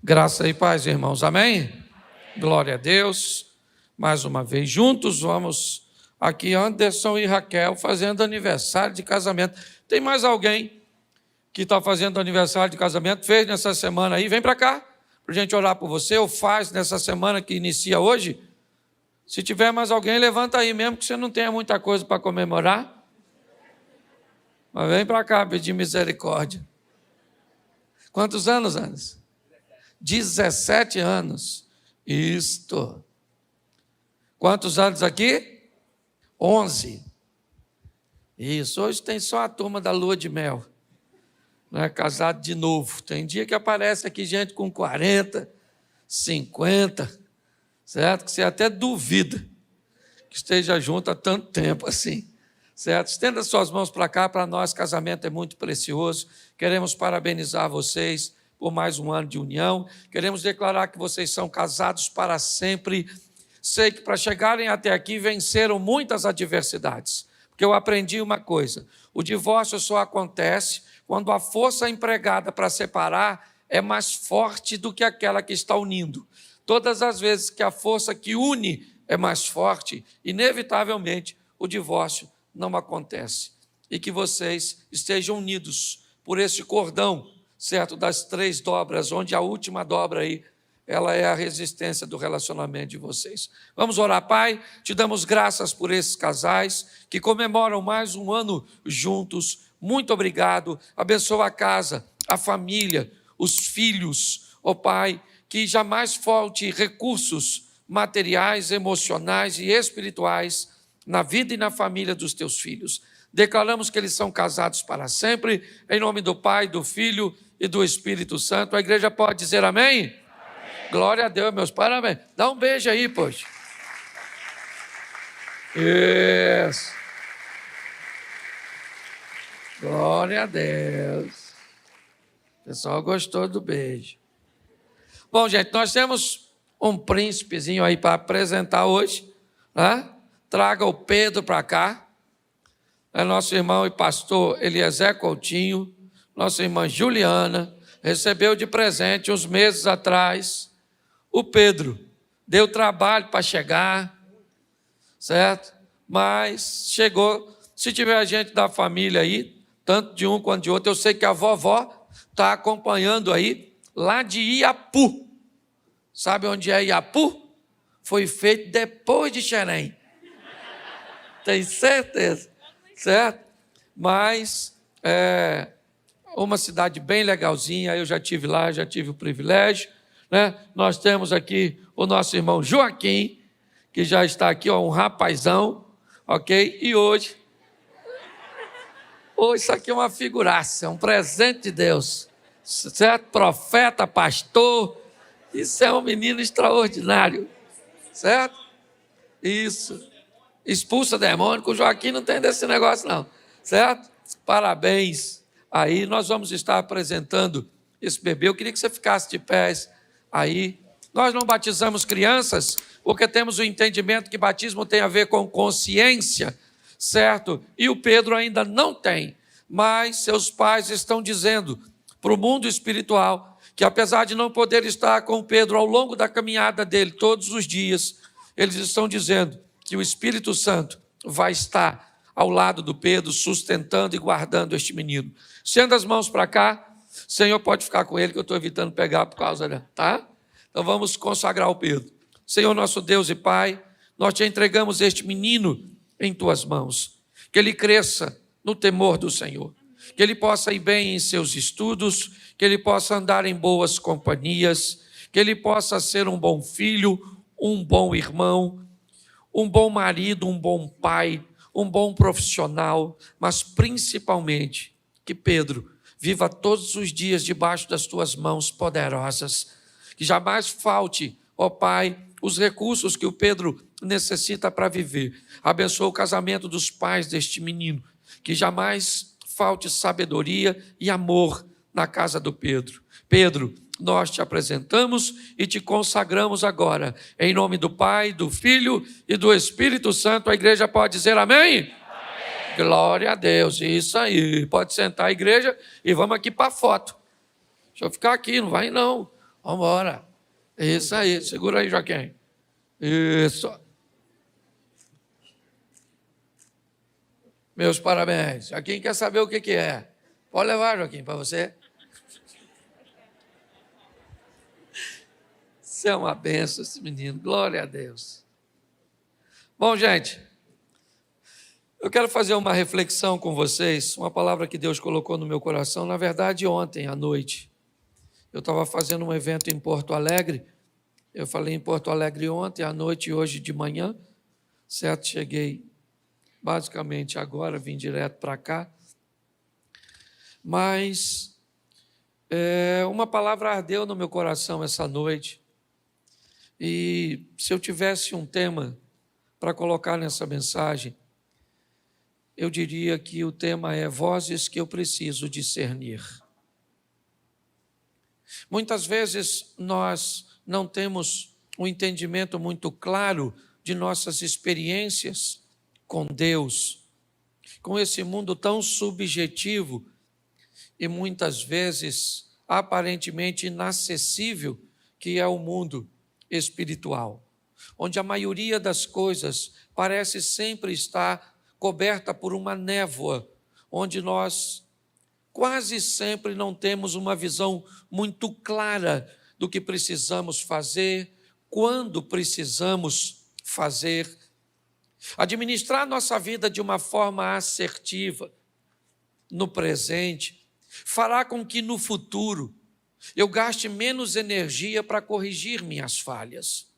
Graça e paz, irmãos. Amém? Glória a Deus. Mais uma vez juntos, vamos aqui, Anderson e Raquel, fazendo aniversário de casamento. Tem mais alguém que está fazendo aniversário de casamento? Fez nessa semana aí? Vem para cá, para a gente orar por você, ou faz nessa semana que inicia hoje. Se tiver mais alguém, levanta aí, mesmo que você não tenha muita coisa para comemorar. Mas vem para cá pedir misericórdia. Quantos anos, Anderson? 17 anos. Isto. Quantos anos aqui? 11. Isso, hoje tem só a turma da lua de mel. Não é casado de novo. Tem dia que aparece aqui gente com 40, 50, certo? Que você até duvida que esteja junto há tanto tempo assim, certo? Estenda suas mãos para cá, para nós casamento é muito precioso. Queremos parabenizar vocês por mais um ano de união. Queremos declarar que vocês são casados para sempre. Sei que para chegarem até aqui venceram muitas adversidades, porque eu aprendi uma coisa: o divórcio só acontece quando a força empregada para separar é mais forte do que aquela que está unindo. Todas as vezes que a força que une é mais forte, inevitavelmente o divórcio não acontece. E que vocês estejam unidos por esse cordão, certo, das 3 dobras, onde a última dobra aí, ela é a resistência do relacionamento de vocês. Vamos orar. Pai, te damos graças por esses casais que comemoram mais um ano juntos. Muito obrigado. Abençoa a casa, a família, os filhos. Ó Pai, que jamais falte recursos materiais, emocionais e espirituais na vida e na família dos teus filhos. Declaramos que eles são casados para sempre, em nome do Pai, do Filho e do Espírito Santo. A igreja pode dizer amém? Amém. Glória a Deus, meus parabéns. Dá um beijo aí, poxa. Isso. Glória a Deus. O pessoal gostou do beijo. Bom, gente, nós temos um príncipezinho aí para apresentar hoje, né? Traga o Pedro para cá. É nosso irmão e pastor Eliezer Coutinho, nossa irmã Juliana, recebeu de presente uns meses atrás o Pedro. Deu trabalho para chegar, certo? Mas chegou. Se tiver gente da família aí, tanto de um quanto de outro, eu sei que a vovó está acompanhando aí, lá de Iapu. Sabe onde é Iapu? Foi feito depois de Xerém. Tenho certeza. Certo? Mas é uma cidade bem legalzinha, eu já tive lá, já tive o privilégio, né? Nós temos aqui o nosso irmão Joaquim, que já está aqui, ó, um rapazão, ok? E hoje isso aqui é uma figuraça, é um presente de Deus, certo? Profeta, pastor, isso é um menino extraordinário, certo? Isso. Expulsa demônio, com o Joaquim não tem desse negócio não, certo? Parabéns. Aí nós vamos estar apresentando esse bebê. Eu queria que você ficasse de pés aí. Nós não batizamos crianças porque temos o entendimento que batismo tem a ver com consciência, certo? E o Pedro ainda não tem, mas seus pais estão dizendo para o mundo espiritual que, apesar de não poder estar com o Pedro ao longo da caminhada dele todos os dias, eles estão dizendo que o Espírito Santo vai estar ao lado do Pedro, sustentando e guardando este menino. Estenda as mãos para cá. Senhor, pode ficar com ele, que eu estou evitando pegar por causa dela, tá? Então vamos consagrar o Pedro. Senhor, nosso Deus e Pai, nós te entregamos este menino em tuas mãos. Que ele cresça no temor do Senhor. Que ele possa ir bem em seus estudos, que ele possa andar em boas companhias, que ele possa ser um bom filho, um bom irmão, um bom marido, um bom pai, um bom profissional, mas principalmente que Pedro viva todos os dias debaixo das tuas mãos poderosas, que jamais falte, ó Pai, os recursos que o Pedro necessita para viver. Abençoa o casamento dos pais deste menino, que jamais falte sabedoria e amor na casa do Pedro. Pedro, nós te apresentamos e te consagramos agora, em nome do Pai, do Filho e do Espírito Santo. A igreja pode dizer amém? Amém. Glória a Deus, isso aí. Pode sentar a igreja e vamos aqui para a foto. Deixa eu ficar aqui, não vai não. Vamos embora. Isso aí, segura aí, Joaquim. Isso. Meus parabéns. Joaquim quer saber o que é. Pode levar, Joaquim, para você. Você é uma benção, esse menino. Glória a Deus. Bom, gente, eu quero fazer uma reflexão com vocês, uma palavra que Deus colocou no meu coração, na verdade, ontem à noite. Eu estava fazendo um evento em Porto Alegre, eu falei em Porto Alegre ontem à noite e hoje de manhã, certo? Cheguei basicamente agora, vim direto para cá, mas uma palavra ardeu no meu coração essa noite, e se eu tivesse um tema para colocar nessa mensagem, eu diria que o tema é vozes que eu preciso discernir. Muitas vezes nós não temos um entendimento muito claro de nossas experiências com Deus, com esse mundo tão subjetivo e muitas vezes aparentemente inacessível que é o mundo espiritual, onde a maioria das coisas parece sempre estar coberta por uma névoa, onde nós quase sempre não temos uma visão muito clara do que precisamos fazer, quando precisamos fazer. Administrar nossa vida de uma forma assertiva, no presente, fará com que no futuro eu gaste menos energia para corrigir minhas falhas.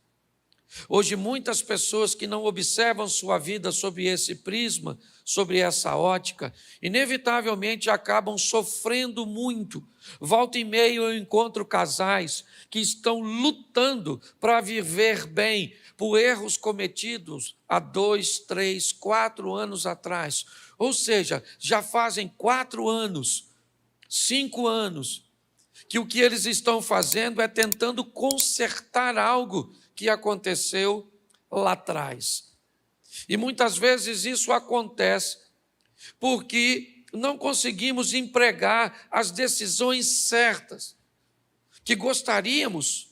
Hoje, muitas pessoas que não observam sua vida sob esse prisma, sobre essa ótica, inevitavelmente acabam sofrendo muito. Volta e meia eu encontro casais que estão lutando para viver bem por erros cometidos há 2, 3, 4 anos atrás. Ou seja, já fazem 4 anos, 5 anos, que o que eles estão fazendo é tentando consertar algo que aconteceu lá atrás. E muitas vezes isso acontece porque não conseguimos empregar as decisões certas que gostaríamos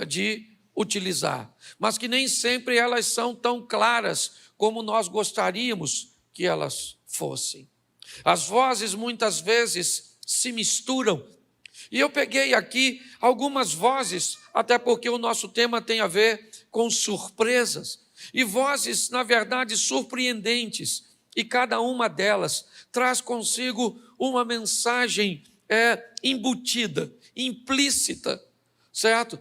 de utilizar, mas que nem sempre elas são tão claras como nós gostaríamos que elas fossem. As vozes muitas vezes se misturam. E eu peguei aqui algumas vozes, até porque o nosso tema tem a ver com surpresas. E vozes, na verdade, surpreendentes. E cada uma delas traz consigo uma mensagem embutida, implícita, certo?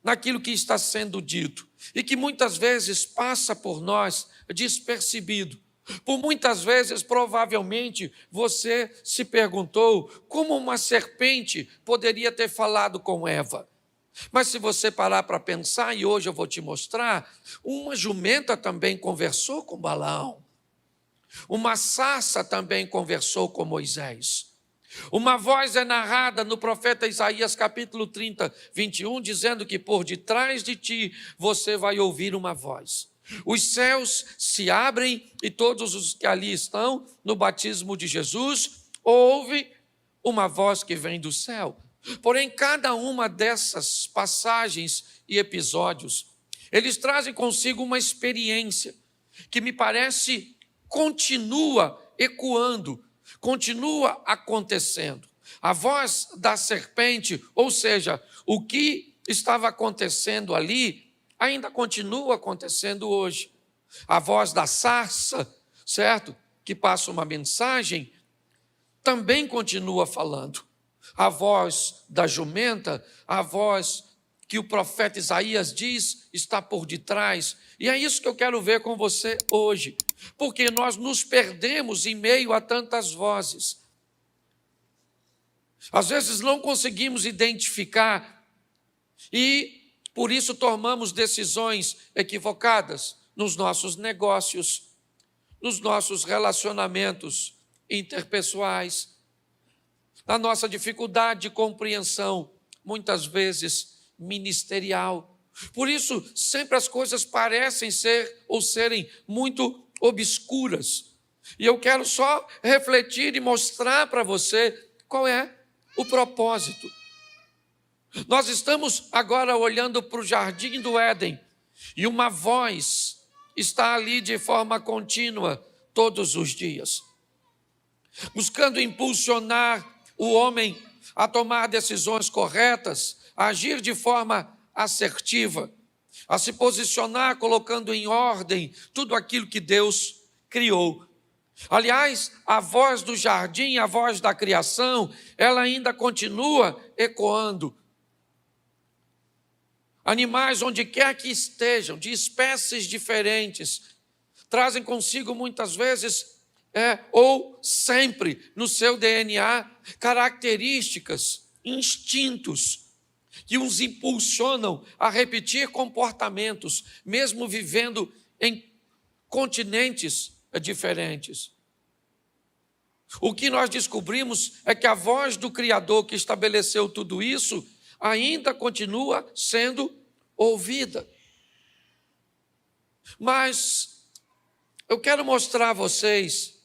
Naquilo que está sendo dito. E que muitas vezes passa por nós despercebido. Por muitas vezes, provavelmente, você se perguntou como uma serpente poderia ter falado com Eva. Mas se você parar para pensar, e hoje eu vou te mostrar, uma jumenta também conversou com Balaão. Uma sarça também conversou com Moisés. Uma voz é narrada no profeta Isaías capítulo 30, 21, dizendo que por detrás de ti você vai ouvir uma voz. Os céus se abrem e todos os que ali estão no batismo de Jesus ouvem uma voz que vem do céu. Porém, cada uma dessas passagens e episódios, eles trazem consigo uma experiência que me parece continua ecoando, continua acontecendo. A voz da serpente, ou seja, o que estava acontecendo ali, ainda continua acontecendo hoje. A voz da sarça, certo? Que passa uma mensagem, também continua falando. A voz da jumenta, a voz que o profeta Isaías diz, está por detrás. E é isso que eu quero ver com você hoje. Porque nós nos perdemos em meio a tantas vozes. Às vezes não conseguimos identificar e por isso tomamos decisões equivocadas nos nossos negócios, nos nossos relacionamentos interpessoais, na nossa dificuldade de compreensão, muitas vezes ministerial. Por isso, sempre as coisas parecem ser ou serem muito obscuras. E eu quero só refletir e mostrar para você qual é o propósito. Nós estamos agora olhando para o jardim do Éden e uma voz está ali de forma contínua todos os dias, buscando impulsionar o homem a tomar decisões corretas, a agir de forma assertiva, a se posicionar colocando em ordem tudo aquilo que Deus criou. Aliás, a voz do jardim, a voz da criação, ela ainda continua ecoando. Animais, onde quer que estejam, de espécies diferentes, trazem consigo muitas vezes, ou sempre, no seu DNA, características, instintos, que os impulsionam a repetir comportamentos, mesmo vivendo em continentes diferentes. O que nós descobrimos é que a voz do Criador que estabeleceu tudo isso ainda continua sendo ouvida. Mas eu quero mostrar a vocês,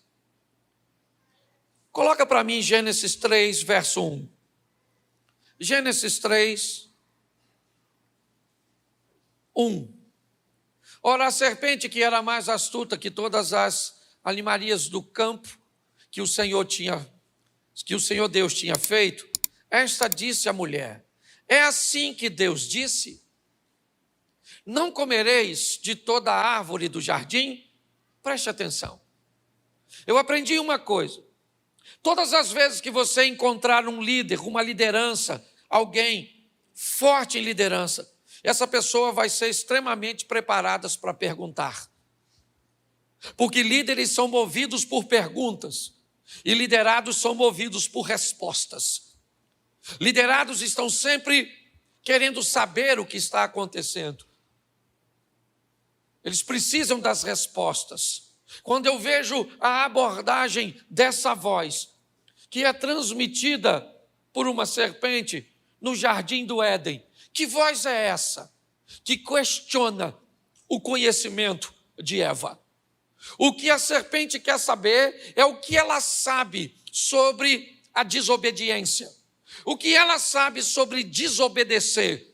coloca para mim Gênesis 3, verso 1. Gênesis 3, 1. Ora, a serpente, que era mais astuta que todas as animarias do campo que o Senhor Deus tinha feito, esta disse à mulher: é assim que Deus disse: não comereis de toda a árvore do jardim? Preste atenção. Eu aprendi uma coisa: todas as vezes que você encontrar um líder, uma liderança, alguém forte em liderança, essa pessoa vai ser extremamente preparada para perguntar. Porque líderes são movidos por perguntas e liderados são movidos por respostas. Liderados estão sempre querendo saber o que está acontecendo. Eles precisam das respostas. Quando eu vejo a abordagem dessa voz, que é transmitida por uma serpente no jardim do Éden, que voz é essa que questiona o conhecimento de Eva? O que a serpente quer saber é o que ela sabe sobre a desobediência, o que ela sabe sobre desobedecer.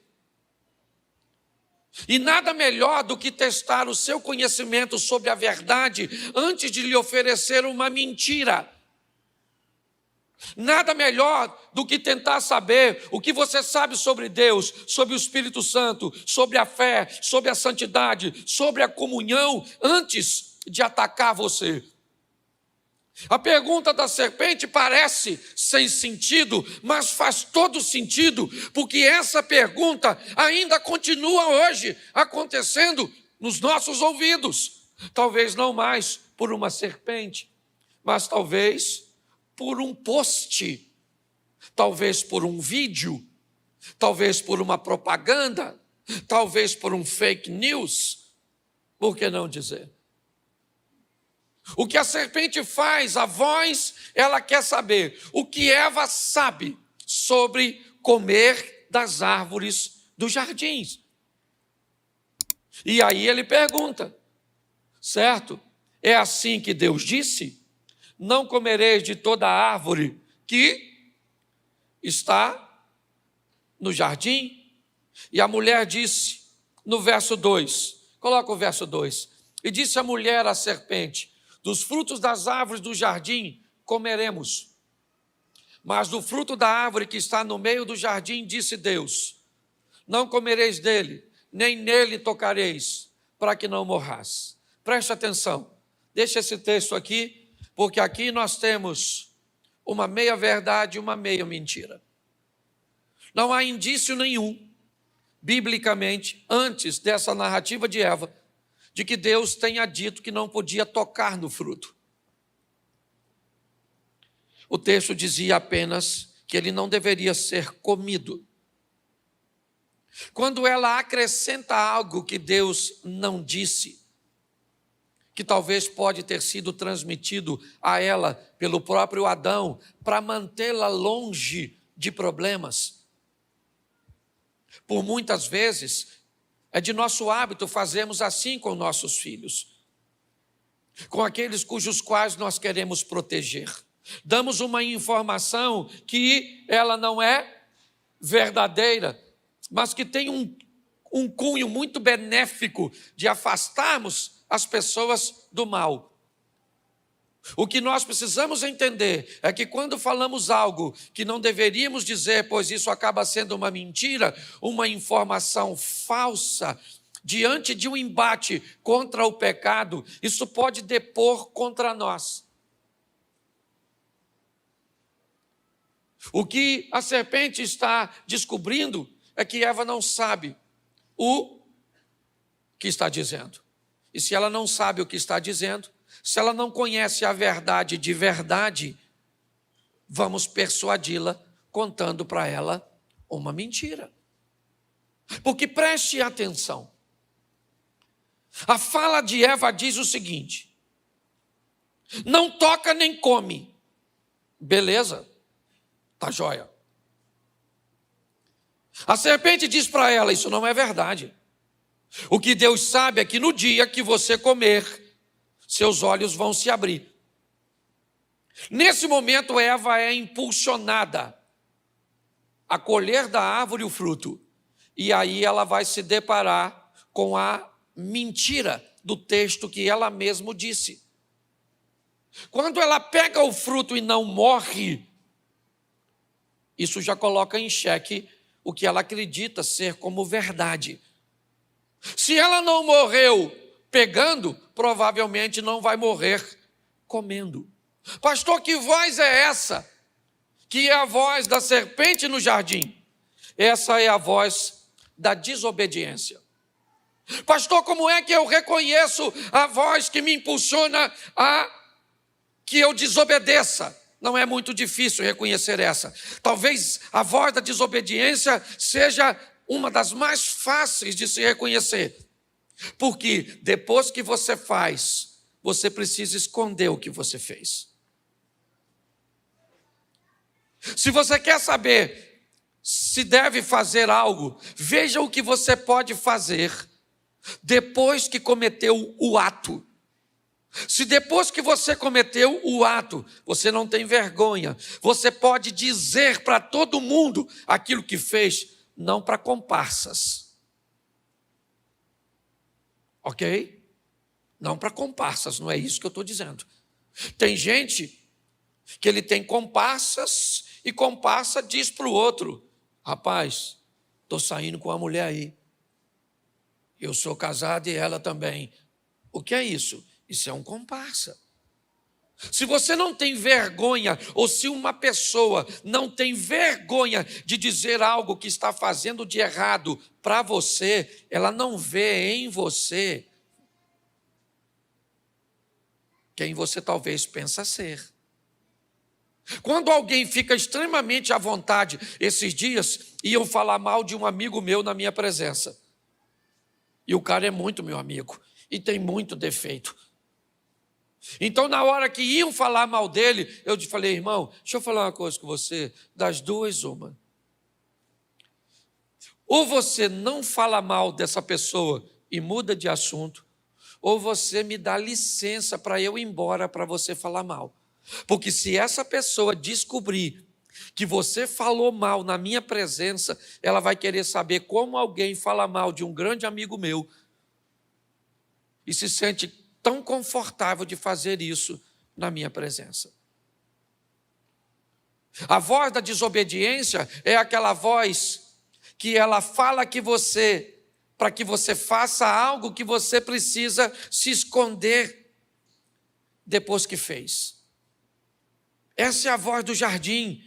E nada melhor do que testar o seu conhecimento sobre a verdade antes de lhe oferecer uma mentira. Nada melhor do que tentar saber o que você sabe sobre Deus, sobre o Espírito Santo, sobre a fé, sobre a santidade, sobre a comunhão, antes de atacar você. A pergunta da serpente parece sem sentido, mas faz todo sentido, porque essa pergunta ainda continua hoje acontecendo nos nossos ouvidos. Talvez não mais por uma serpente, mas talvez por um post, talvez por um vídeo, talvez por uma propaganda, talvez por um fake news. Por que não dizer? O que a serpente faz, a voz, ela quer saber o que Eva sabe sobre comer das árvores dos jardins. E aí ele pergunta, certo? É assim que Deus disse? Não comereis de toda a árvore que está no jardim? E a mulher disse, no verso 2, coloca o verso 2, e disse a mulher à serpente: dos frutos das árvores do jardim comeremos, mas do fruto da árvore que está no meio do jardim, disse Deus: não comereis dele, nem nele tocareis, para que não morrais. Preste atenção, deixa esse texto aqui, porque aqui nós temos uma meia verdade e uma meia mentira. Não há indício nenhum, biblicamente, antes dessa narrativa de Eva, de que Deus tenha dito que não podia tocar no fruto. O texto dizia apenas que ele não deveria ser comido. Quando ela acrescenta algo que Deus não disse, que talvez pode ter sido transmitido a ela pelo próprio Adão, para mantê-la longe de problemas. Por muitas vezes, é de nosso hábito fazermos assim com nossos filhos, com aqueles cujos quais nós queremos proteger. Damos uma informação que ela não é verdadeira, mas que tem um cunho muito benéfico de afastarmos as pessoas do mal. O que nós precisamos entender é que quando falamos algo que não deveríamos dizer, pois isso acaba sendo uma mentira, uma informação falsa, diante de um embate contra o pecado, isso pode depor contra nós. O que a serpente está descobrindo é que Eva não sabe o que está dizendo. E se ela não sabe o que está dizendo, se ela não conhece a verdade de verdade, vamos persuadi-la contando para ela uma mentira. Porque preste atenção. A fala de Eva diz o seguinte: não toca nem come. Beleza, tá jóia. A serpente diz para ela: isso não é verdade. O que Deus sabe é que no dia que você comer, seus olhos vão se abrir. Nesse momento, Eva é impulsionada a colher da árvore o fruto. E aí ela vai se deparar com a mentira do texto que ela mesma disse. Quando ela pega o fruto e não morre, isso já coloca em xeque o que ela acredita ser como verdade. Se ela não morreu pegando, provavelmente não vai morrer comendo. Pastor, que voz é essa? Que é a voz da serpente no jardim. Essa é a voz da desobediência. Pastor, como é que eu reconheço a voz que me impulsiona a que eu desobedeça? Não é muito difícil reconhecer essa. Talvez a voz da desobediência seja uma das mais fáceis de se reconhecer. Porque depois que você faz, você precisa esconder o que você fez. Se você quer saber se deve fazer algo, veja o que você pode fazer depois que cometeu o ato. Se depois que você cometeu o ato, você não tem vergonha, você pode dizer para todo mundo aquilo que fez, não para comparsas. Ok? Não para comparsas, não é isso que eu estou dizendo. Tem gente que ele tem comparsas e comparsa diz para o outro: rapaz, estou saindo com uma mulher aí. Eu sou casado e ela também. O que é isso? Isso é um comparsa. Se você não tem vergonha, ou se uma pessoa não tem vergonha de dizer algo que está fazendo de errado para você, ela não vê em você quem você talvez pensa ser. Quando alguém fica extremamente à vontade, esses dias iam falar mal de um amigo meu na minha presença. E o cara é muito meu amigo e tem muito defeito. Então, na hora que iam falar mal dele, eu falei: irmão, deixa eu falar uma coisa com você, das duas, uma. Ou você não fala mal dessa pessoa e muda de assunto, ou você me dá licença para eu ir embora para você falar mal. Porque se essa pessoa descobrir que você falou mal na minha presença, ela vai querer saber como alguém fala mal de um grande amigo meu e se sente tão confortável de fazer isso na minha presença. A voz da desobediência é aquela voz que ela fala que você, para que você faça algo que você precisa se esconder depois que fez. Essa é a voz do jardim,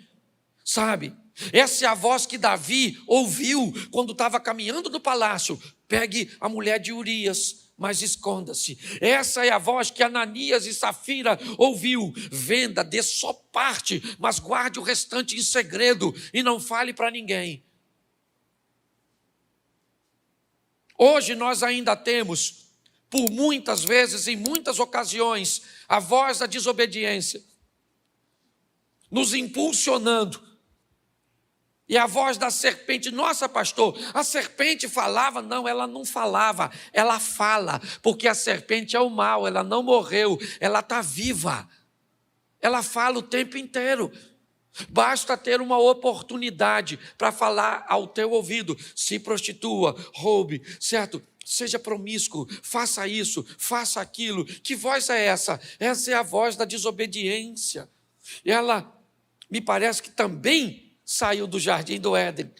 sabe? Essa é a voz que Davi ouviu quando estava caminhando no palácio. Pegue a mulher de Urias, mas esconda-se. Essa é a voz que Ananias e Safira ouviu. Venda, dê só parte, mas guarde o restante em segredo e não fale para ninguém. Hoje nós ainda temos, por muitas vezes, em muitas ocasiões, a voz da desobediência, nos impulsionando. E a voz da serpente: nossa, pastor, a serpente falava? Não, ela não falava, ela fala, porque a serpente é o mal, ela não morreu, ela está viva, ela fala o tempo inteiro. Basta ter uma oportunidade para falar ao teu ouvido: se prostitua, roube, certo? Seja promíscuo, faça isso, faça aquilo. Que voz é essa? Essa é a voz da desobediência. Ela, me parece que também saiu do jardim do Éden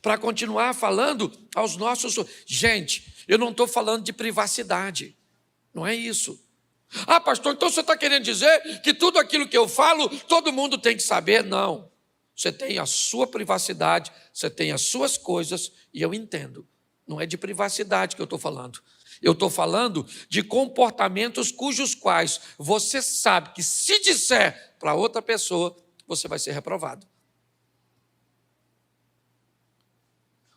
para continuar falando aos nossos... Gente, eu não estou falando de privacidade, não é isso. Ah, pastor, então você está querendo dizer que tudo aquilo que eu falo, todo mundo tem que saber? Não. Você tem a sua privacidade, você tem as suas coisas, e eu entendo. Não é de privacidade que eu estou falando. Eu estou falando de comportamentos cujos quais você sabe que se disser para outra pessoa, você vai ser reprovado.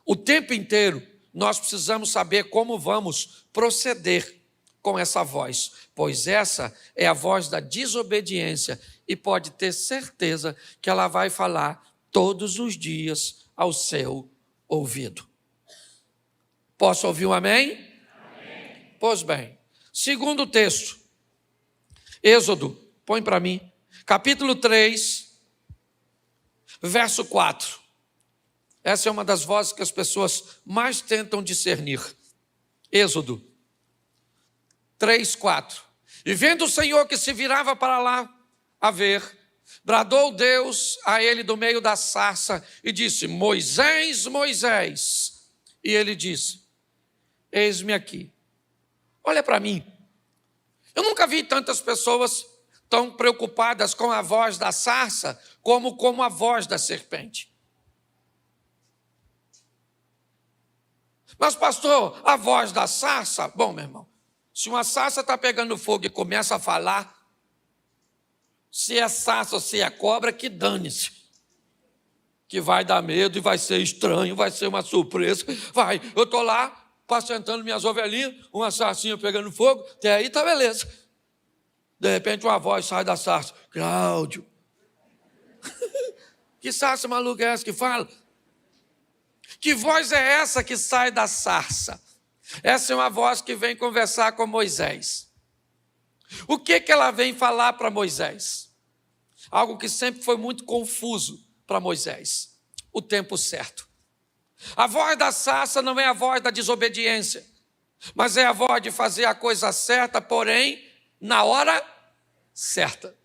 O tempo inteiro nós precisamos saber como vamos proceder com essa voz, pois essa é a voz da desobediência e pode ter certeza que ela vai falar todos os dias ao seu ouvido. Posso ouvir um amém? Amém. Pois bem, segundo texto, Êxodo, põe para mim, capítulo 3, verso 4. Essa é uma das vozes que as pessoas mais tentam discernir. Êxodo 3, 4. E vendo o Senhor que se virava para lá a ver, bradou Deus a ele do meio da sarça e disse: Moisés, Moisés. E ele disse: Eis-me aqui. Olha para mim. Eu nunca vi tantas pessoas tão preocupadas com a voz da sarça como com a voz da serpente. Mas, pastor, a voz da sarça... Bom, meu irmão, se uma sarça está pegando fogo e começa a falar, se é sarça ou se é cobra, que dane-se. Que vai dar medo e vai ser estranho, vai ser uma surpresa. Vai, eu estou lá, apacentando minhas ovelhinhas, uma sarcinha pegando fogo, até aí está beleza. De repente uma voz sai da sarça: Cláudio. Que sarça maluca é essa que fala? Que voz é essa que sai da sarça? Essa é uma voz que vem conversar com Moisés. O que ela vem falar para Moisés? Algo que sempre foi muito confuso para Moisés: o tempo certo. A voz da sarça não é a voz da desobediência, mas é a voz de fazer a coisa certa, porém, na hora certa.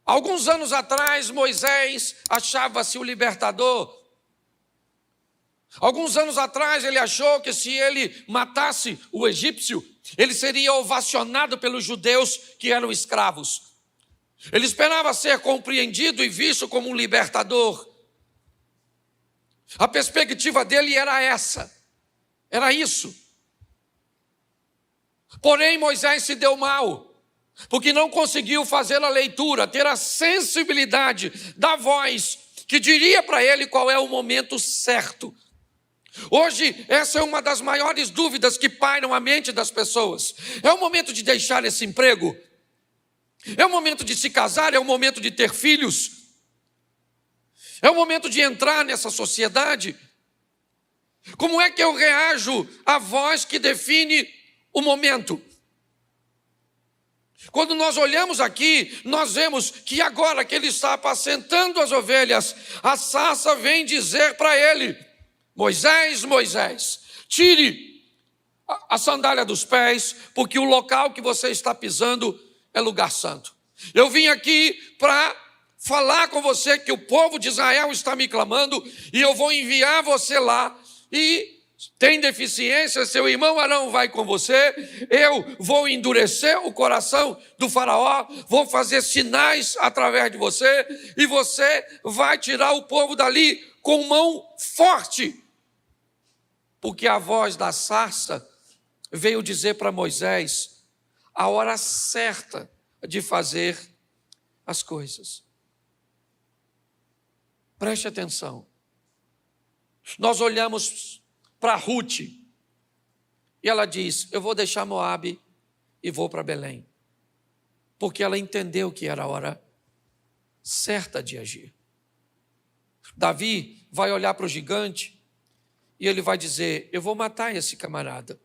Alguns anos atrás, Moisés achava-se o libertador. Alguns anos atrás, ele achou que se ele matasse o egípcio, ele seria ovacionado pelos judeus que eram escravos. Ele esperava ser compreendido e visto como um libertador. A perspectiva dele era essa, era isso. Porém, Moisés se deu mal, porque não conseguiu fazer a leitura, ter a sensibilidade da voz que diria para ele qual é o momento certo. Hoje, essa é uma das maiores dúvidas que pairam a mente das pessoas. É o momento de deixar esse emprego? É o momento de se casar? É o momento de ter filhos? É o momento de entrar nessa sociedade? Como é que eu reajo à voz que define o momento? Quando nós olhamos aqui, nós vemos que agora que ele está apacentando as ovelhas, a sarça vem dizer para ele: Moisés, Moisés, tire a sandália dos pés, porque o local que você está pisando é lugar santo. Eu vim aqui para falar com você que o povo de Israel está me clamando e eu vou enviar você lá. E tem deficiência, seu irmão Arão vai com você, eu vou endurecer o coração do faraó, vou fazer sinais através de você, e você vai tirar o povo dali com mão forte. Porque a voz da sarça veio dizer para Moisés a hora certa de fazer as coisas. Preste atenção. Nós olhamos para Ruth, e ela diz: eu vou deixar Moabe e vou para Belém, porque ela entendeu que era a hora certa de agir. Davi vai olhar para o gigante e ele vai dizer: eu vou matar esse camarada.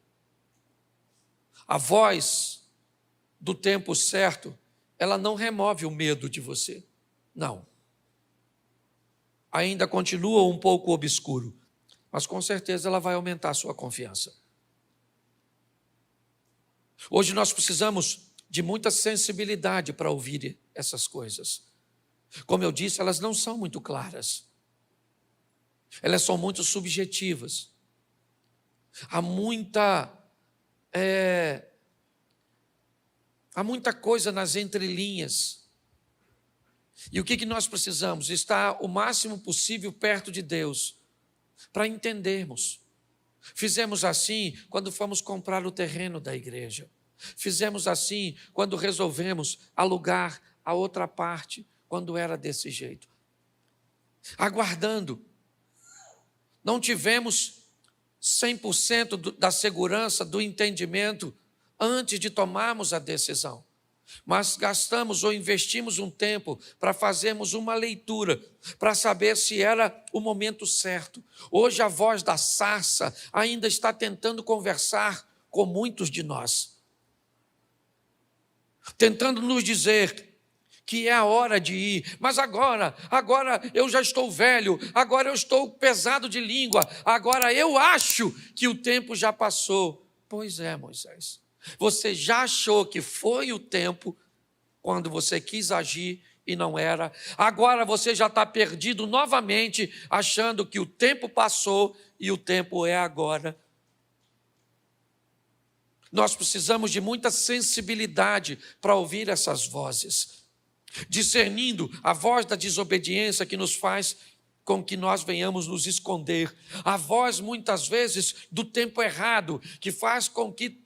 A voz do tempo certo ela não remove o medo de você. Não. Ainda continua um pouco obscuro, mas com certeza ela vai aumentar a sua confiança. Hoje nós precisamos de muita sensibilidade para ouvir essas coisas. Como eu disse, elas não são muito claras. Elas são muito subjetivas. Há muita coisa nas entrelinhas. E o que nós precisamos? Estar o máximo possível perto de Deus, para entendermos. Fizemos assim quando fomos comprar o terreno da igreja. Fizemos assim quando resolvemos alugar a outra parte, quando era desse jeito. Aguardando. Não tivemos 100% da segurança, do entendimento, antes de tomarmos a decisão. Mas gastamos ou investimos um tempo para fazermos uma leitura, para saber se era o momento certo. Hoje a voz da sarça ainda está tentando conversar com muitos de nós, tentando nos dizer que é a hora de ir, mas agora eu já estou velho, agora eu estou pesado de língua, agora eu acho que o tempo já passou. Pois é, Moisés, você já achou que foi o tempo quando você quis agir e não era. Agora você já está perdido novamente, achando que o tempo passou e o tempo é agora. Nós precisamos de muita sensibilidade para ouvir essas vozes, discernindo a voz da desobediência que nos faz com que nós venhamos nos esconder, a voz muitas vezes do tempo errado, que faz com que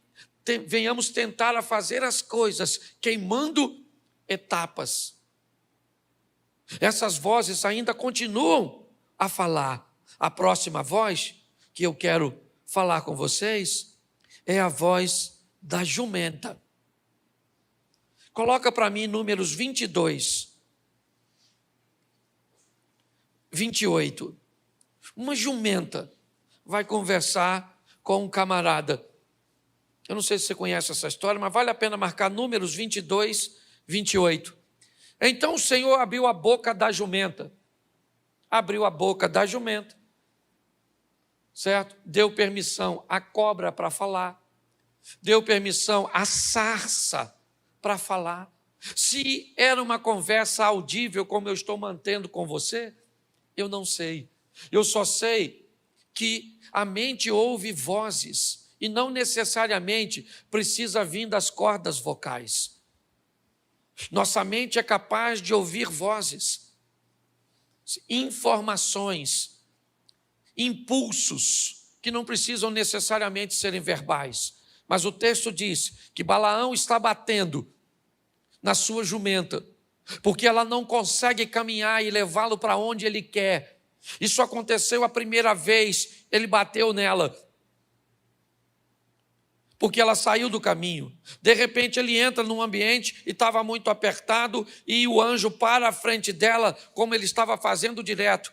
venhamos tentar a fazer as coisas queimando etapas. Essas vozes ainda continuam a falar. A próxima voz que eu quero falar com vocês é a voz da jumenta. Coloca para mim Números 22, 28. Uma jumenta vai conversar com um camarada. Eu não sei se você conhece essa história, mas vale a pena marcar Números 22, 28. Então o Senhor abriu a boca da jumenta. Abriu a boca da jumenta. Certo? Deu permissão à cobra para falar. Deu permissão à sarça para falar. Se era uma conversa audível como eu estou mantendo com você, eu não sei. Eu só sei que a mente ouve vozes e não necessariamente precisa vir das cordas vocais. Nossa mente é capaz de ouvir vozes, informações, impulsos que não precisam necessariamente serem verbais. Mas o texto diz que Balaão está batendo na sua jumenta, porque ela não consegue caminhar e levá-lo para onde ele quer. Isso aconteceu a primeira vez, ele bateu nela, porque ela saiu do caminho. De repente ele entra num ambiente e estava muito apertado, e o anjo para à frente dela, como ele estava fazendo direto.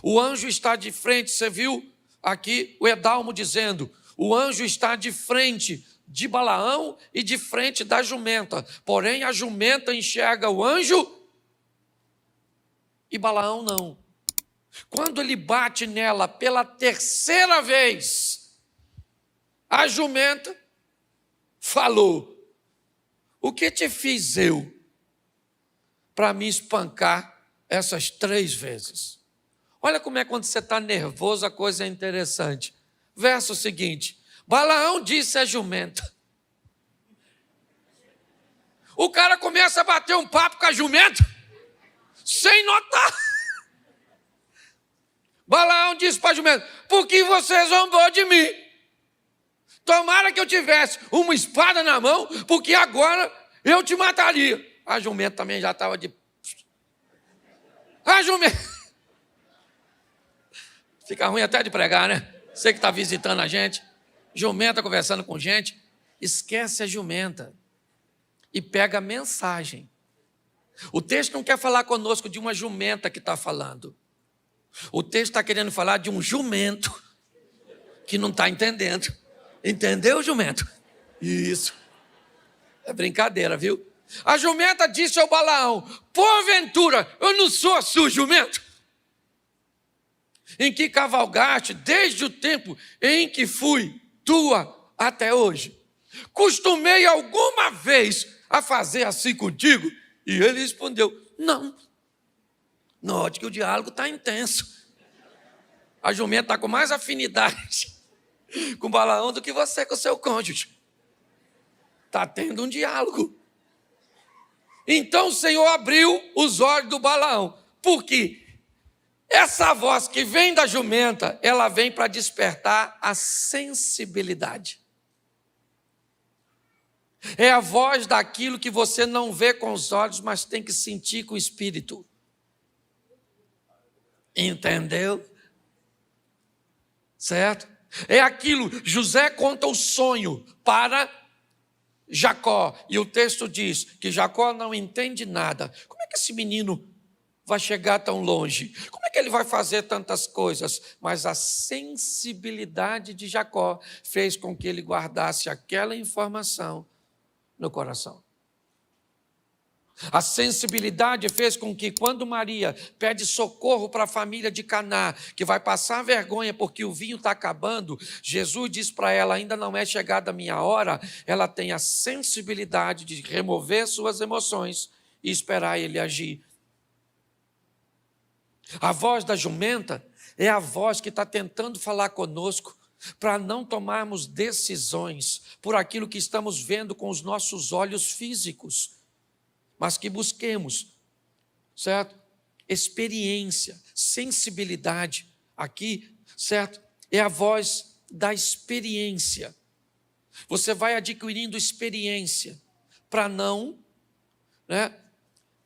O anjo está de frente, você viu aqui o Edalmo dizendo, o anjo está de frente de Balaão e de frente da jumenta, porém a jumenta enxerga o anjo e Balaão não. Quando ele bate nela pela terceira vez, a jumenta falou, o que te fiz eu para me espancar essas 3 vezes? Olha como é quando você está nervoso, a coisa é interessante. Verso seguinte, Balaão disse à jumenta. O cara começa a bater um papo com a jumenta, sem notar. Balaão disse para a jumenta, por que você zombou de mim? Tomara que eu tivesse uma espada na mão, porque agora eu te mataria. A jumenta também já estava de... A jumenta... Fica ruim até de pregar, né? Você que está visitando a gente, jumenta conversando com gente, esquece a jumenta e pega a mensagem. O texto não quer falar conosco de uma jumenta que está falando. O texto está querendo falar de um jumento que não está entendendo. Entendeu, jumento? Isso. É brincadeira, viu? A jumenta disse ao Balaão: porventura, eu não sou a sua jumenta? Em que cavalgaste desde o tempo em que fui tua até hoje? Costumei alguma vez a fazer assim contigo? E ele respondeu: não. Note que o diálogo está intenso. A jumenta está com mais afinidade com o Balaão do que você com o seu cônjuge. Está tendo um diálogo. Então o Senhor abriu os olhos do Balaão, porque essa voz que vem da jumenta, ela vem para despertar a sensibilidade. É a voz daquilo que você não vê com os olhos, mas tem que sentir com o espírito. Entendeu? Certo? É aquilo, José conta o sonho para Jacó, e o texto diz que Jacó não entende nada. Como é que esse menino vai chegar tão longe? Como é que ele vai fazer tantas coisas? Mas a sensibilidade de Jacó fez com que ele guardasse aquela informação no coração. A sensibilidade fez com que, quando Maria pede socorro para a família de Caná, que vai passar vergonha porque o vinho está acabando, Jesus diz para ela: ainda não é chegada a minha hora. Ela tem a sensibilidade de remover suas emoções e esperar ele agir. A voz da jumenta é a voz que está tentando falar conosco para não tomarmos decisões por aquilo que estamos vendo com os nossos olhos físicos, mas que busquemos, certo? Experiência, sensibilidade. Aqui, certo? É a voz da experiência. Você vai adquirindo experiência para não,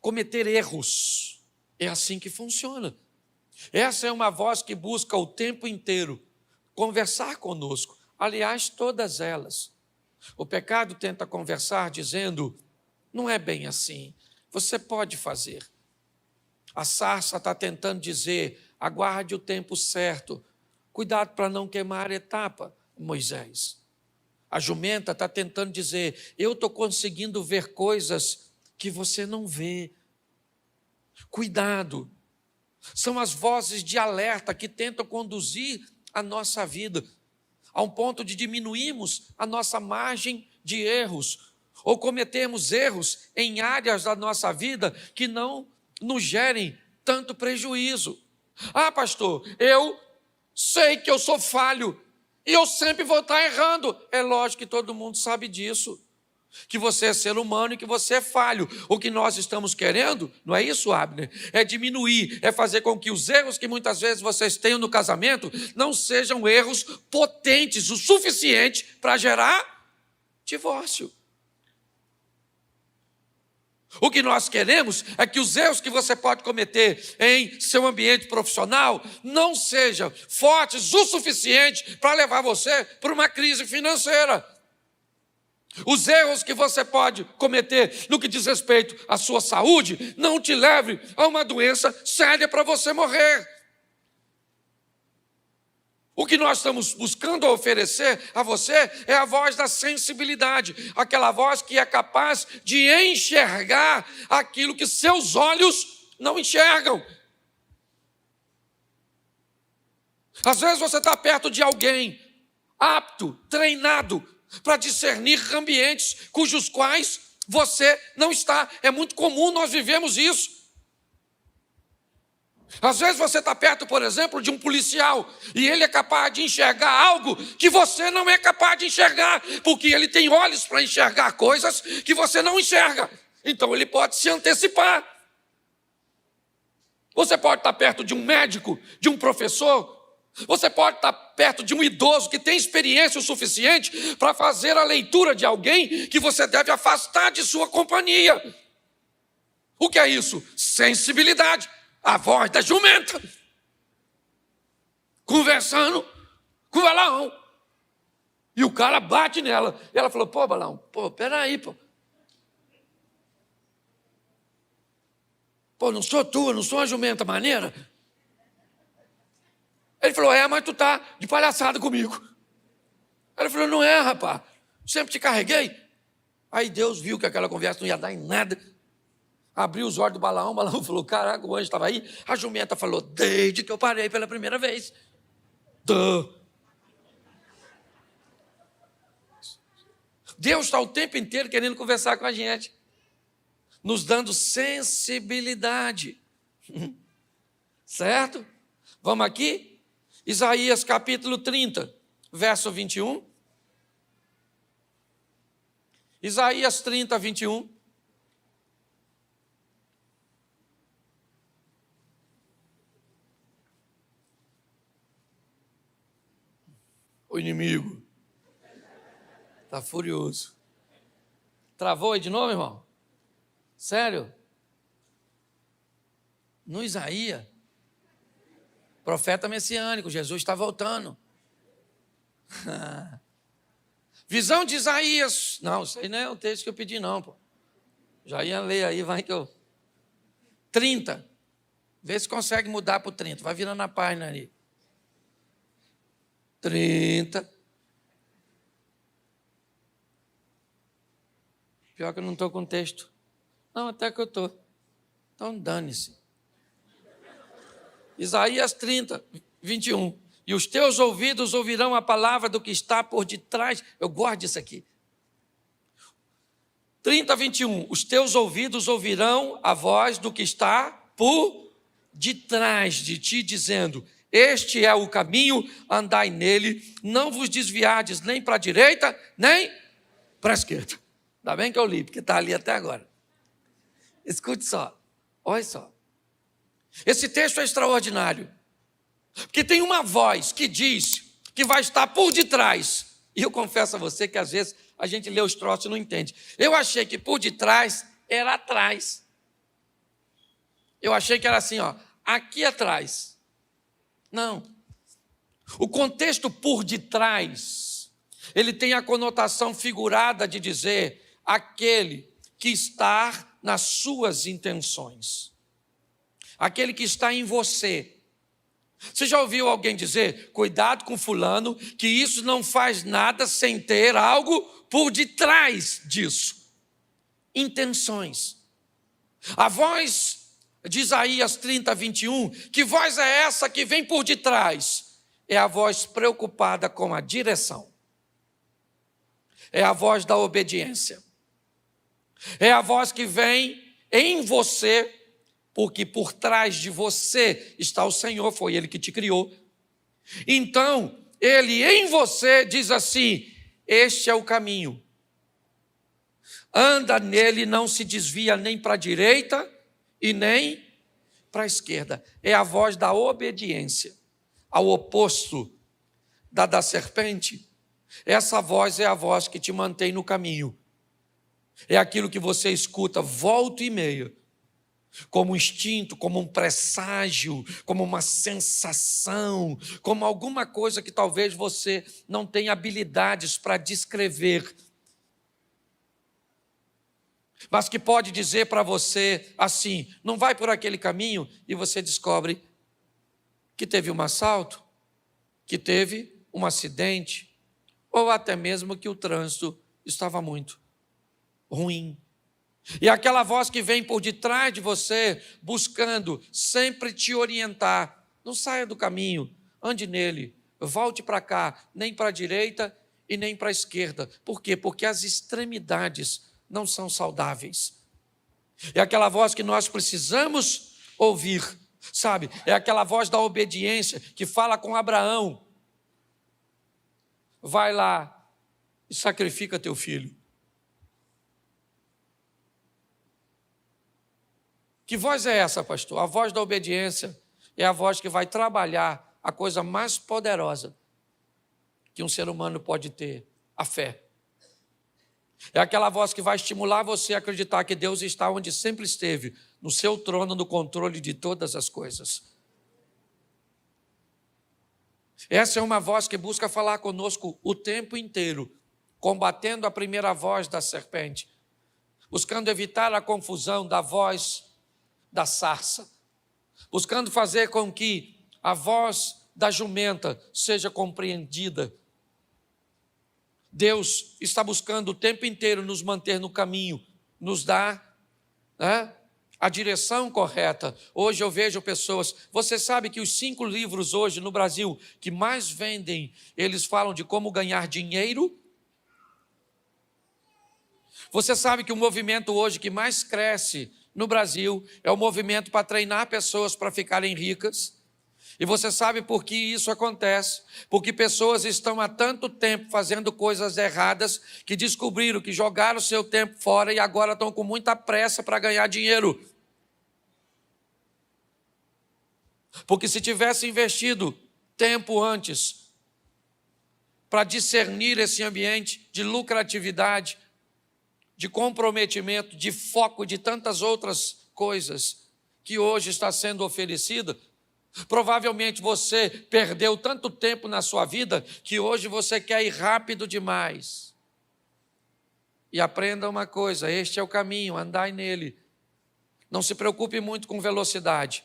cometer erros. É assim que funciona. Essa é uma voz que busca o tempo inteiro conversar conosco. Aliás, todas elas. O pecado tenta conversar dizendo: não é bem assim, você pode fazer. A sarça está tentando dizer: aguarde o tempo certo, cuidado para não queimar a etapa, Moisés. A jumenta está tentando dizer: eu estou conseguindo ver coisas que você não vê. Cuidado. São as vozes de alerta que tentam conduzir a nossa vida a um ponto de diminuirmos a nossa margem de erros, ou cometermos erros em áreas da nossa vida que não nos gerem tanto prejuízo. Ah, pastor, eu sei que eu sou falho e eu sempre vou estar errando. É lógico que todo mundo sabe disso, que você é ser humano e que você é falho. O que nós estamos querendo, não é isso, Abner? É diminuir, é fazer com que os erros que muitas vezes vocês tenham no casamento não sejam erros potentes o suficiente para gerar divórcio. O que nós queremos é que os erros que você pode cometer em seu ambiente profissional não sejam fortes o suficiente para levar você para uma crise financeira. Os erros que você pode cometer no que diz respeito à sua saúde não te leve a uma doença séria para você morrer. O que nós estamos buscando oferecer a você é a voz da sensibilidade, aquela voz que é capaz de enxergar aquilo que seus olhos não enxergam. Às vezes você está perto de alguém apto, treinado, para discernir ambientes cujos quais você não está. É muito comum nós vivemos isso. Às vezes você está perto, por exemplo, de um policial e ele é capaz de enxergar algo que você não é capaz de enxergar, porque ele tem olhos para enxergar coisas que você não enxerga. Então ele pode se antecipar. Você pode estar perto de um médico, de um professor. Você pode estar perto de um idoso que tem experiência o suficiente para fazer a leitura de alguém que você deve afastar de sua companhia. O que é isso? Sensibilidade. A voz da jumenta conversando com o Balaão. E o cara bate nela. E ela falou: pô, Balaão, peraí, pô. Pô, não sou tu, não sou uma jumenta maneira. Ele falou: mas tu tá de palhaçada comigo. Ela falou: não é, rapaz, sempre te carreguei. Aí Deus viu que aquela conversa não ia dar em nada. Abriu os olhos do Balaão, o Balaão falou, caraca, o anjo estava aí. A jumenta falou, desde que eu parei pela primeira vez. Deus está o tempo inteiro querendo conversar com a gente, nos dando sensibilidade. Certo? Vamos aqui? Isaías capítulo 30, verso 21. Isaías 30, 21. O inimigo está furioso. Travou aí de novo, irmão? Sério? No Isaías, profeta messiânico, Jesus está voltando. Visão de Isaías. Não, isso aí não é o texto que eu pedi, não, pô. Já ia ler aí, vai que eu. 30. Vê se consegue mudar para o 30. Vai virando a página ali. 30. Pior que eu não estou com texto. Não, até que eu estou. Então dane-se. Isaías 30, 21. E os teus ouvidos ouvirão a palavra do que está por detrás. Eu gosto disso aqui. 30, 21. Os teus ouvidos ouvirão a voz do que está por detrás de ti, dizendo: este é o caminho, andai nele, não vos desviardes nem para a direita, nem para a esquerda. Ainda bem que eu li, porque está ali até agora. Escute só, olha só. Esse texto é extraordinário, porque tem uma voz que diz que vai estar por detrás. E eu confesso a você que às vezes a gente lê os troços e não entende. Eu achei que por detrás era atrás. Eu achei que era assim, ó, aqui atrás. Não. O contexto por detrás, ele tem a conotação figurada de dizer aquele que está nas suas intenções. Aquele que está em você. Você já ouviu alguém dizer, cuidado com fulano, que isso não faz nada sem ter algo por detrás disso. Intenções. A voz de Isaías 30, 21, que voz é essa que vem por detrás? É a voz preocupada com a direção. É a voz da obediência. É a voz que vem em você, porque por trás de você está o Senhor, foi Ele que te criou. Então, Ele em você diz assim, este é o caminho. Anda nele, não se desvia nem para a direita e nem para a esquerda. É a voz da obediência, ao oposto da serpente. Essa voz é a voz que te mantém no caminho. É aquilo que você escuta volta e meia, como um instinto, como um presságio, como uma sensação, como alguma coisa que talvez você não tenha habilidades para descrever, mas que pode dizer para você assim, não vai por aquele caminho, e você descobre que teve um assalto, que teve um acidente, ou até mesmo que o trânsito estava muito ruim. E aquela voz que vem por detrás de você, buscando sempre te orientar, não saia do caminho, ande nele, volte para cá, nem para a direita e nem para a esquerda. Por quê? Porque as extremidades não são saudáveis. É aquela voz que nós precisamos ouvir, sabe? É aquela voz da obediência que fala com Abraão. Vai lá e sacrifica teu filho. Que voz é essa, pastor? A voz da obediência é a voz que vai trabalhar a coisa mais poderosa que um ser humano pode ter, a fé. É aquela voz que vai estimular você a acreditar que Deus está onde sempre esteve, no seu trono, no controle de todas as coisas. Essa é uma voz que busca falar conosco o tempo inteiro, combatendo a primeira voz da serpente, buscando evitar a confusão da voz da sarça, buscando fazer com que a voz da jumenta seja compreendida. Deus está buscando o tempo inteiro nos manter no caminho, nos dar, né, a direção correta. Hoje eu vejo pessoas, você sabe que os 5 livros hoje no Brasil que mais vendem, eles falam de como ganhar dinheiro. Você sabe que o movimento hoje que mais cresce no Brasil é o movimento para treinar pessoas para ficarem ricas. E você sabe por que isso acontece? Porque pessoas estão há tanto tempo fazendo coisas erradas que descobriram que jogaram o seu tempo fora e agora estão com muita pressa para ganhar dinheiro. Porque se tivesse investido tempo antes para discernir esse ambiente de lucratividade, de comprometimento, de foco, de tantas outras coisas que hoje está sendo oferecida, provavelmente você perdeu tanto tempo na sua vida que hoje você quer ir rápido demais. E aprenda uma coisa, este é o caminho, andai nele. Não se preocupe muito com velocidade.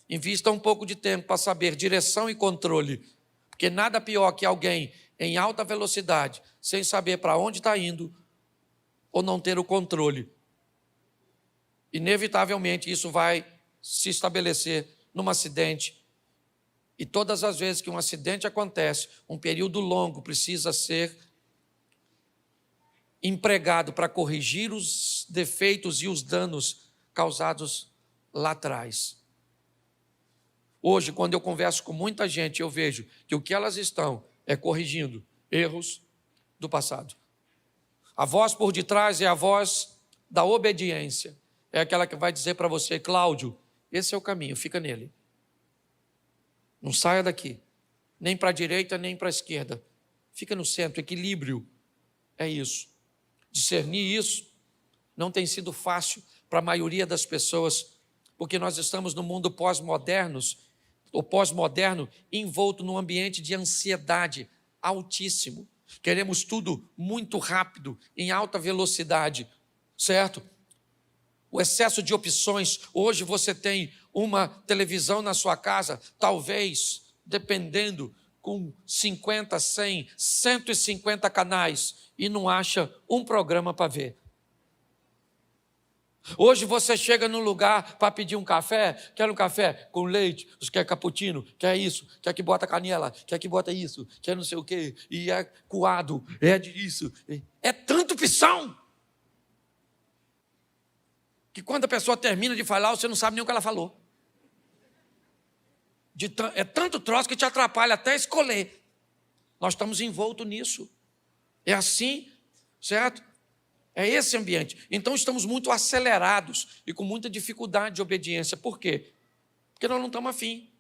Invista um pouco de tempo para saber direção e controle. Porque nada pior que alguém em alta velocidade, sem saber para onde está indo, ou não ter o controle. Inevitavelmente isso vai se estabelecer num acidente. E todas as vezes que um acidente acontece, um período longo precisa ser empregado para corrigir os defeitos e os danos causados lá atrás. Hoje, quando eu converso com muita gente, eu vejo que o que elas estão é corrigindo erros do passado. A voz por detrás é a voz da obediência. É aquela que vai dizer para você, Cláudio, esse é o caminho, fica nele. Não saia daqui, nem para a direita, nem para a esquerda. Fica no centro, equilíbrio. É isso. Discernir isso não tem sido fácil para a maioria das pessoas, porque nós estamos no mundo pós-moderno envolto num ambiente de ansiedade altíssimo. Queremos tudo muito rápido, em alta velocidade, certo? O excesso de opções. Hoje você tem uma televisão na sua casa, talvez, dependendo, com 50, 100, 150 canais e não acha um programa para ver. Hoje você chega num lugar para pedir um café, quer um café com leite, quer cappuccino, quer isso, quer que bota canela, quer que bota isso, quer não sei o quê, e é coado, é disso. É tanta opção que quando a pessoa termina de falar, você não sabe nem o que ela falou. É tanto troço que te atrapalha até escolher. Nós estamos envoltos nisso. É assim, certo? É esse ambiente. Então estamos muito acelerados e com muita dificuldade de obediência. Por quê? Porque nós não estamos afim.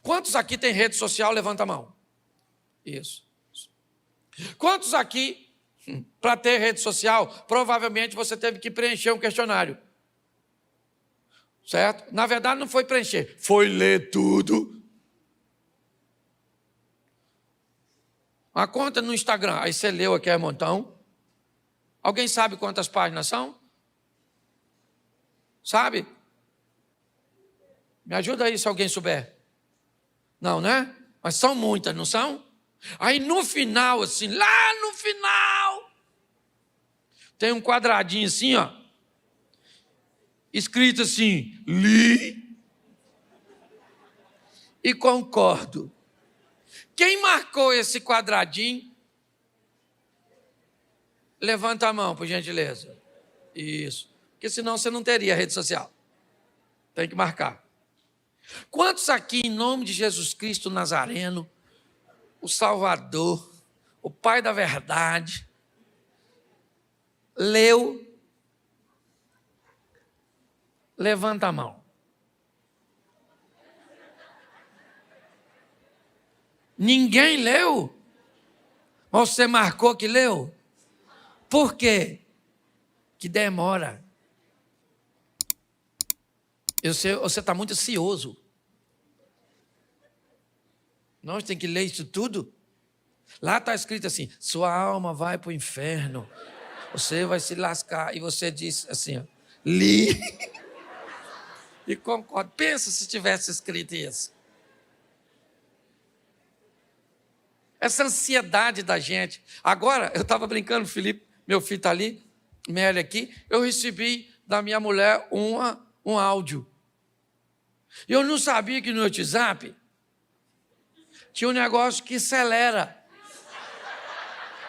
Quantos aqui têm rede social? Levanta a mão. Isso. Quantos aqui, para ter rede social, provavelmente você teve que preencher um questionário? Certo? Na verdade não foi preencher, foi ler tudo. Uma conta no Instagram, aí você leu aqui um montão. Alguém sabe quantas páginas são? Sabe? Me ajuda aí se alguém souber. Não, né? Mas são muitas, não são? Aí no final, assim, lá no final, tem um quadradinho assim, ó, escrito assim, li e concordo. Quem marcou esse quadradinho? Levanta a mão, por gentileza. Isso. Porque senão você não teria rede social. Tem que marcar. Quantos aqui, em nome de Jesus Cristo Nazareno, o Salvador, o Pai da verdade, leu? Levanta a mão. Ninguém leu? Mas você marcou que leu? Por quê? Que demora. Você está muito ansioso. Nós temos que ler isso tudo. Lá está escrito assim, sua alma vai para o inferno. Você vai se lascar. E você diz assim, ó, li. E concordo. Pensa se tivesse escrito isso. essa ansiedade da gente. Agora, eu estava brincando, Felipe, meu filho está ali, Mary aqui, eu recebi da minha mulher um áudio. Eu não sabia que no WhatsApp tinha um negócio que acelera.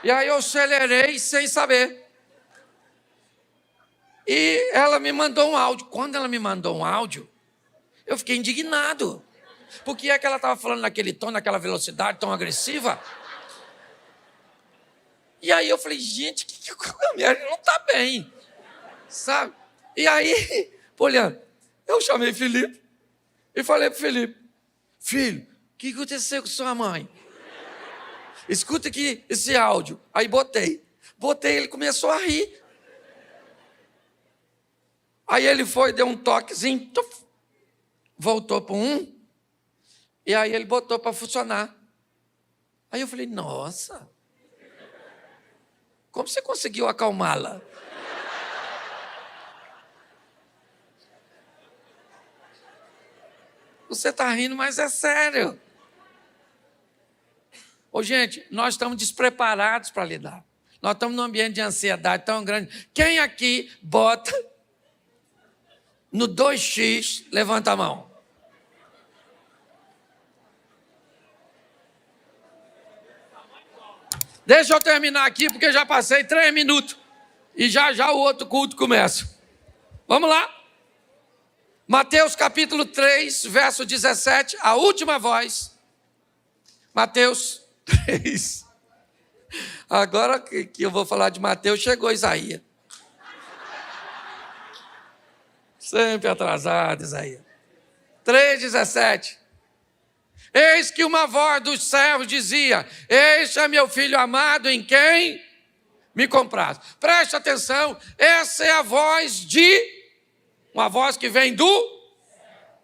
E aí eu acelerei sem saber. E ela me mandou um áudio. Quando ela me mandou um áudio, eu fiquei indignado. Porque é que ela estava falando naquele tom, naquela velocidade tão agressiva. E aí eu falei, gente, que a minha não está bem. Sabe? E aí, Poliana, eu chamei Felipe e falei para o Felipe, filho, o que aconteceu com sua mãe? Escuta aqui esse áudio. Aí botei, ele começou a rir. Aí ele foi, deu um toquezinho, tuf, voltou para e aí ele botou para funcionar. Aí eu falei, nossa, como você conseguiu acalmá-la? Você está rindo, mas é sério. Ô, gente, nós estamos despreparados para lidar. Nós estamos num ambiente de ansiedade tão grande. Quem aqui bota no 2x, levanta a mão. Deixa eu terminar aqui, porque já passei 3 minutos. E já o outro culto começa. Vamos lá. Mateus capítulo 3, verso 17, a última voz. Mateus 3. Agora que eu vou falar de Mateus, chegou Isaías. Sempre atrasado, Isaías. 3,17. Eis que uma voz dos servos dizia, este é meu filho amado em quem me compraz. Preste atenção, essa é a voz uma voz que vem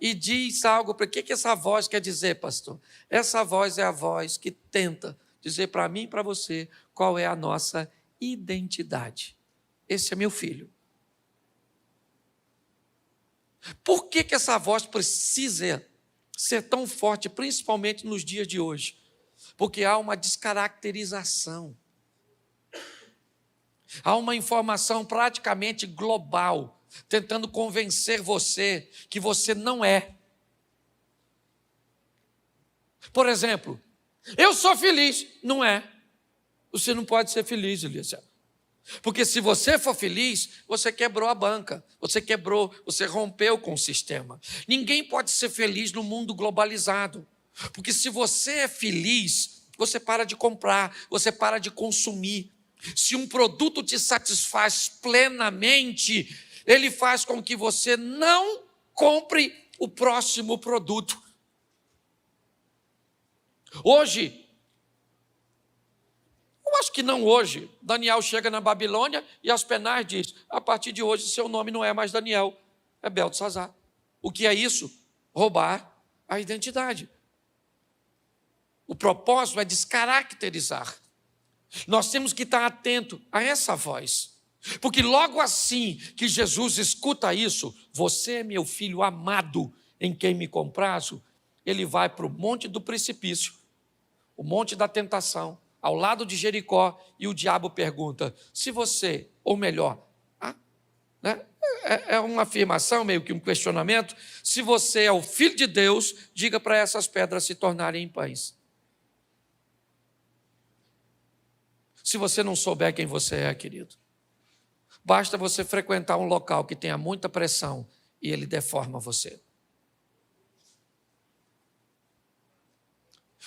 e diz algo. Para que essa voz quer dizer, pastor? Essa voz é a voz que tenta dizer para mim e para você qual é a nossa identidade. Esse é meu filho. Por que essa voz precisa ser tão forte, principalmente nos dias de hoje? Porque há uma descaracterização. Há uma informação praticamente global, tentando convencer você que você não é. Por exemplo, eu sou feliz. Não é. Você não pode ser feliz, Eliezer. Porque se você for feliz, você quebrou a banca, você rompeu com o sistema. Ninguém pode ser feliz no mundo globalizado. Porque se você é feliz, você para de comprar, você para de consumir. Se um produto te satisfaz plenamente, ele faz com que você não compre o próximo produto. Hoje, eu acho que não hoje, Daniel chega na Babilônia e Aspenaz diz, a partir de hoje seu nome não é mais Daniel, é Beltesazar. O que é isso? Roubar a identidade. O propósito é descaracterizar. Nós temos que estar atento a essa voz. Porque logo assim que Jesus escuta isso, você é meu filho amado, em quem me comprazo, ele vai para o monte do precipício, o monte da tentação, ao lado de Jericó, e o diabo pergunta, se você, ou melhor, é uma afirmação, meio que um questionamento, se você é o filho de Deus, diga para essas pedras se tornarem pães. Se você não souber quem você é, querido, basta você frequentar um local que tenha muita pressão e ele deforma você.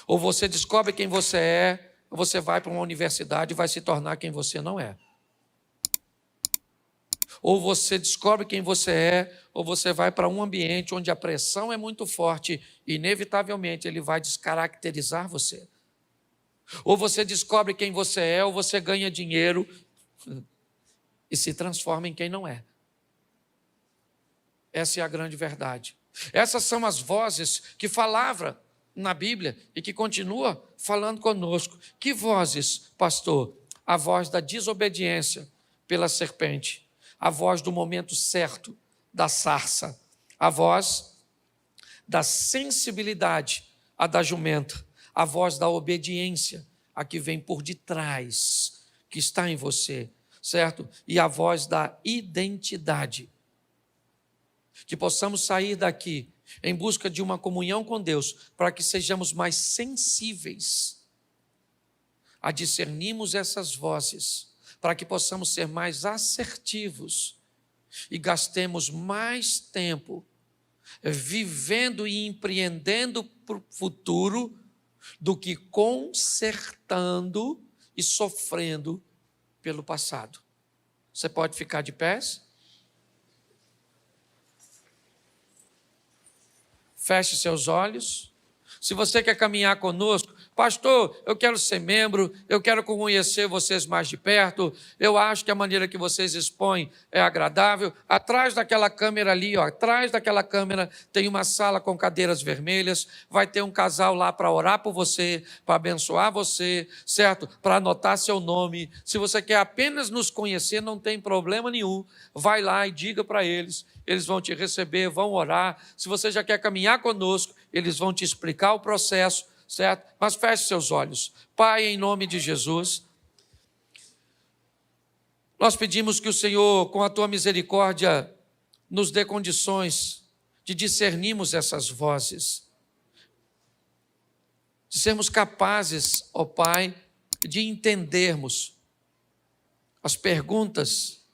Ou você descobre quem você é, ou você vai para uma universidade e vai se tornar quem você não é. Ou você descobre quem você é, ou você vai para um ambiente onde a pressão é muito forte e, inevitavelmente, ele vai descaracterizar você. Ou você descobre quem você é, ou você ganha dinheiro e se transforma em quem não é. Essa é a grande verdade. Essas são as vozes que falavam na Bíblia e que continua falando conosco. Que vozes, pastor? A voz da desobediência pela serpente, a voz do momento certo da sarça, a voz da sensibilidade, a da jumenta, a voz da obediência, a que vem por detrás, que está em você, certo? E a voz da identidade. Que possamos sair daqui em busca de uma comunhão com Deus, para que sejamos mais sensíveis a discernirmos essas vozes, para que possamos ser mais assertivos e gastemos mais tempo vivendo e empreendendo para o futuro do que consertando e sofrendo pelo passado. Você pode ficar de pés? Feche seus olhos. Se você quer caminhar conosco, pastor, eu quero ser membro, eu quero conhecer vocês mais de perto, eu acho que a maneira que vocês expõem é agradável. Atrás daquela câmera ali, atrás daquela câmera tem uma sala com cadeiras vermelhas, vai ter um casal lá para orar por você, para abençoar você, certo? Para anotar seu nome. Se você quer apenas nos conhecer, não tem problema nenhum, vai lá e diga para eles vão te receber, vão orar. Se você já quer caminhar conosco, eles vão te explicar o processo, certo? Mas feche seus olhos. Pai, em nome de Jesus, nós pedimos que o Senhor, com a tua misericórdia, nos dê condições de discernirmos essas vozes, de sermos capazes, ó Pai, de entendermos as perguntas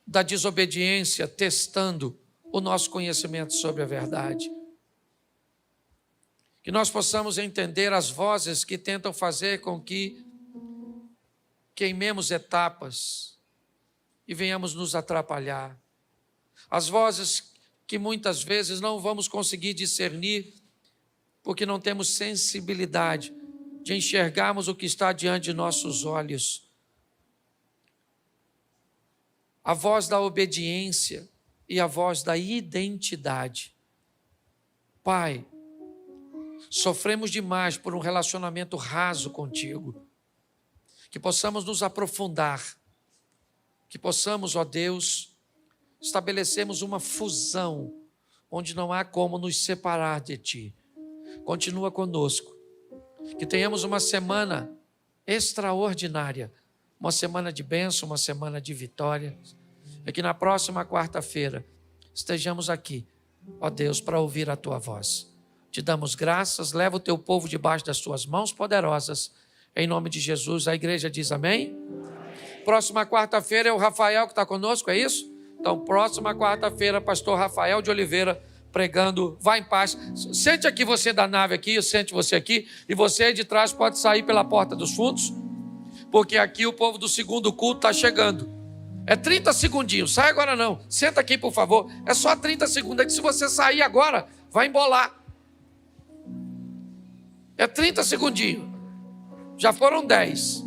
da desobediência, testando o nosso conhecimento sobre a verdade. Que nós possamos entender as vozes que tentam fazer com que queimemos etapas e venhamos nos atrapalhar. As vozes que muitas vezes não vamos conseguir discernir porque não temos sensibilidade de enxergarmos o que está diante de nossos olhos. A voz da obediência e a voz da identidade. Pai, sofremos demais por um relacionamento raso contigo. Que possamos nos aprofundar. Que possamos, ó Deus, estabelecermos uma fusão onde não há como nos separar de Ti. Continua conosco. Que tenhamos uma semana extraordinária. Uma semana de bênção, uma semana de vitória. E que na próxima quarta-feira estejamos aqui, ó Deus, para ouvir a Tua voz. Te damos graças, leva o Teu povo debaixo das Tuas mãos poderosas. Em nome de Jesus, a igreja diz amém? Próxima quarta-feira é o Rafael que está conosco, é isso? Então, próxima quarta-feira, pastor Rafael de Oliveira, pregando, vá em paz. Sente aqui você da nave aqui, eu sente você aqui, e você aí de trás pode sair pela porta dos fundos, porque aqui o povo do segundo culto está chegando. É 30 segundinhos, sai agora não. Senta aqui, por favor. É só 30 segundos. É que se você sair agora, vai embolar. É 30 segundinhos. Já foram 10.